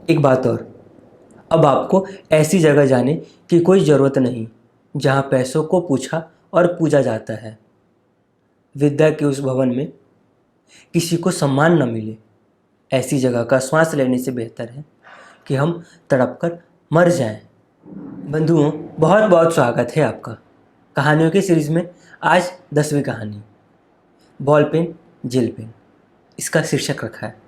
एक बात और, अब आपको ऐसी जगह जाने की कोई ज़रूरत नहीं जहाँ पैसों को पूछा और पूजा जाता है। विद्या के उस भवन में किसी को सम्मान न मिले, ऐसी जगह का श्वास लेने से बेहतर है कि हम तड़प कर मर जाएं। बंधुओं, बहुत बहुत स्वागत है आपका कहानियों के सीरीज़ में। आज 10वीं कहानी, बॉल पेन जेल पेन, इसका शीर्षक रखा है।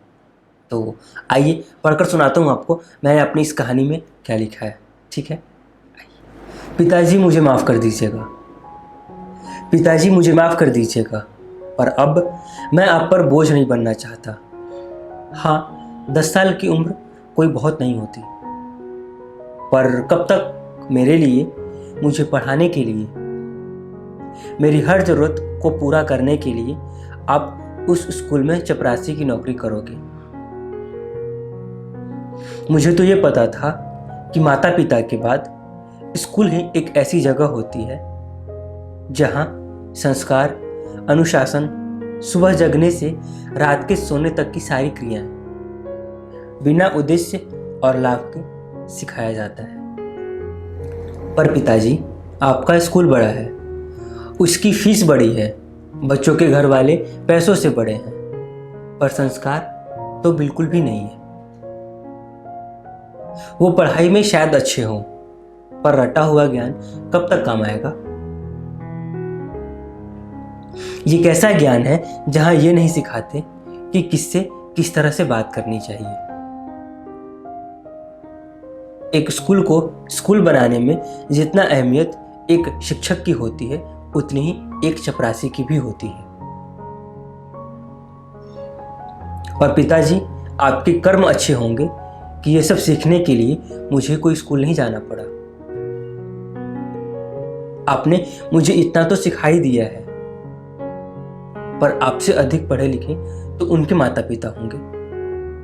तो आइए पढ़कर सुनाता हूँ आपको मैंने अपनी इस कहानी में क्या लिखा है। ठीक है। पिताजी मुझे माफ़ कर दीजिएगा, पिताजी मुझे माफ़ कर दीजिएगा, पर अब मैं आप पर बोझ नहीं बनना चाहता। हाँ, 10 साल की उम्र कोई बहुत नहीं होती, पर कब तक मेरे लिए, मुझे पढ़ाने के लिए, मेरी हर ज़रूरत को पूरा करने के लिए आप उस स्कूल में चपरासी की नौकरी करोगे। मुझे तो ये पता था कि माता पिता के बाद स्कूल ही एक ऐसी जगह होती है जहाँ संस्कार, अनुशासन, सुबह जगने से रात के सोने तक की सारी क्रियाएं बिना उद्देश्य और लाभ के सिखाया जाता है। पर पिताजी, आपका स्कूल बड़ा है, उसकी फीस बड़ी है, बच्चों के घर वाले पैसों से बड़े हैं, पर संस्कार तो बिल्कुल भी नहीं है। वो पढ़ाई में शायद अच्छे हों, पर रटा हुआ ज्ञान कब तक काम आएगा? ये कैसा ज्ञान है जहां ये नहीं सिखाते कि किससे किस तरह से बात करनी चाहिए। एक स्कूल को स्कूल बनाने में जितना अहमियत एक शिक्षक की होती है, उतनी ही एक चपरासी की भी होती है। और पिताजी, आपके कर्म अच्छे होंगे कि ये सब सीखने के लिए मुझे कोई स्कूल नहीं जाना पड़ा। आपने मुझे इतना तो सिखा ही दिया है, पर आपसे अधिक पढ़े लिखे तो उनके माता पिता होंगे,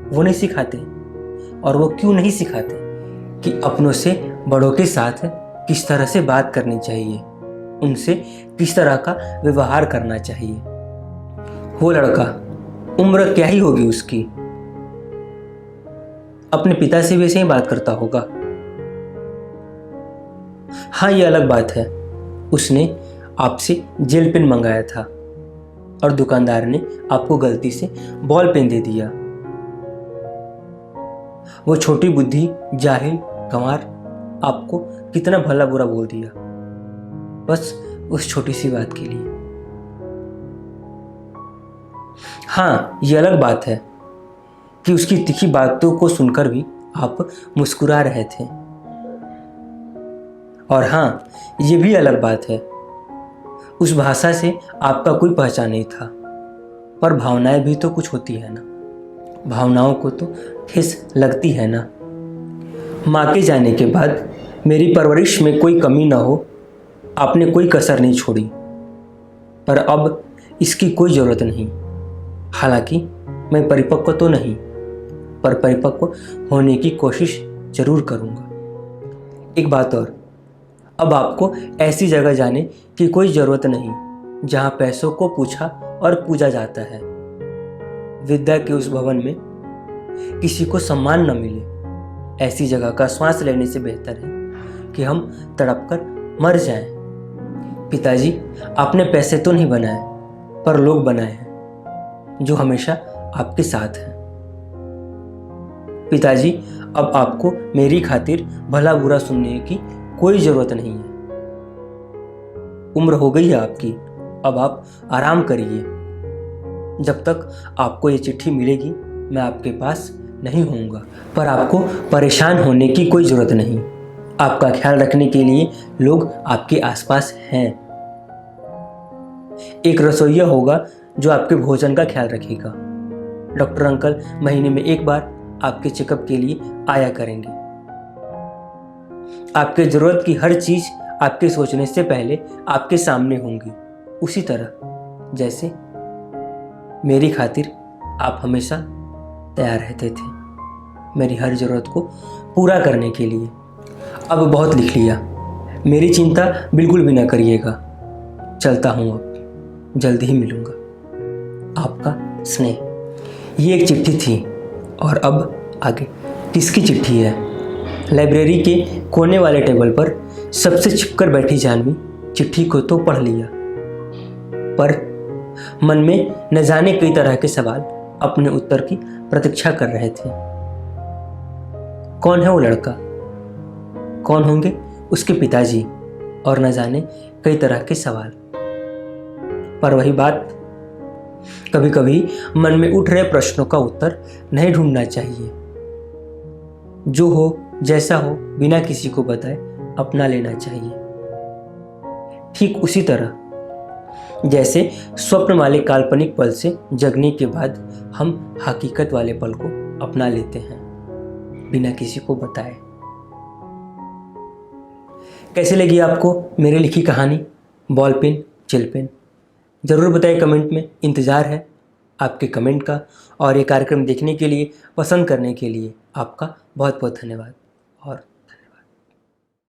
वो नहीं सिखाते। और वो क्यों नहीं सिखाते कि अपनों से बड़ों के साथ किस तरह से बात करनी चाहिए, उनसे किस तरह का व्यवहार करना चाहिए। वो लड़का, उम्र क्या ही होगी उसकी, अपने पिता से भी ऐसे ही बात करता होगा। हाँ, ये अलग बात है, उसने आपसे जेल पेन मंगाया था और दुकानदार ने आपको गलती से बॉल पेन दे दिया। वो छोटी बुद्धि, जाहिल गंवार आपको कितना भला बुरा बोल दिया, बस उस छोटी सी बात के लिए। हाँ, ये अलग बात है कि उसकी तीखी बातों को सुनकर भी आप मुस्कुरा रहे थे। और हाँ, ये भी अलग बात है, उस भाषा से आपका कोई पहचान नहीं था, पर भावनाएं भी तो कुछ होती है ना, भावनाओं को तो ठेस लगती है ना। माँ के जाने के बाद मेरी परवरिश में कोई कमी ना हो, आपने कोई कसर नहीं छोड़ी, पर अब इसकी कोई ज़रूरत नहीं। हालांकि मैं परिपक्व तो नहीं, पर परिपक्व होने की कोशिश जरूर करूँगा। एक बात और, अब आपको ऐसी जगह जाने की कोई ज़रूरत नहीं जहाँ पैसों को पूछा और पूजा जाता है। विद्या के उस भवन में किसी को सम्मान न मिले, ऐसी जगह का श्वास लेने से बेहतर है कि हम तड़प कर मर जाएं। पिताजी, आपने पैसे तो नहीं बनाए, पर लोग बनाए हैं जो हमेशा आपके साथ हैं। पिताजी, अब आपको मेरी खातिर भला बुरा सुनने की कोई ज़रूरत नहीं है। उम्र हो गई है आपकी, अब आप आराम करिए। जब तक आपको ये चिट्ठी मिलेगी मैं आपके पास नहीं होऊंगा, पर आपको परेशान होने की कोई ज़रूरत नहीं। आपका ख्याल रखने के लिए लोग आपके आसपास हैं। एक रसोइया होगा जो आपके भोजन का ख्याल रखेगा। डॉक्टर अंकल महीने में एक बार आपके चेकअप के लिए आया करेंगे। आपके ज़रूरत की हर चीज़ आपके सोचने से पहले आपके सामने होंगी, उसी तरह जैसे मेरी खातिर आप हमेशा तैयार रहते थे मेरी हर ज़रूरत को पूरा करने के लिए। अब बहुत लिख लिया, मेरी चिंता बिल्कुल भी ना करिएगा। चलता हूँ, अब जल्दी ही मिलूँगा। आपका स्नेह। ये एक चिट्ठी थी और अब आगे किसकी चिट्ठी है? लाइब्रेरी के कोने वाले टेबल पर सबसे छिपकर बैठी जानवी चिट्ठी को तो पढ़ लिया, पर मन में न जाने कई तरह के सवाल अपने उत्तर की प्रतीक्षा कर रहे थे। कौन है वो लड़का? कौन होंगे उसके पिताजी? और न जाने कई तरह के सवाल। पर वही बात, कभी कभी मन में उठ रहे प्रश्नों का उत्तर नहीं ढूंढना चाहिए। जो हो जैसा हो बिना किसी को बताए अपना लेना चाहिए। ठीक उसी तरह जैसे स्वप्न वाले काल्पनिक पल से जगने के बाद हम हकीकत वाले पल को अपना लेते हैं बिना किसी को बताए। कैसी लगी आपको मेरी लिखी कहानी बॉल पेन जेल पेन? ज़रूर बताइए कमेंट में, इंतज़ार है आपके कमेंट का। और ये कार्यक्रम देखने के लिए, पसंद करने के लिए आपका बहुत बहुत धन्यवाद। और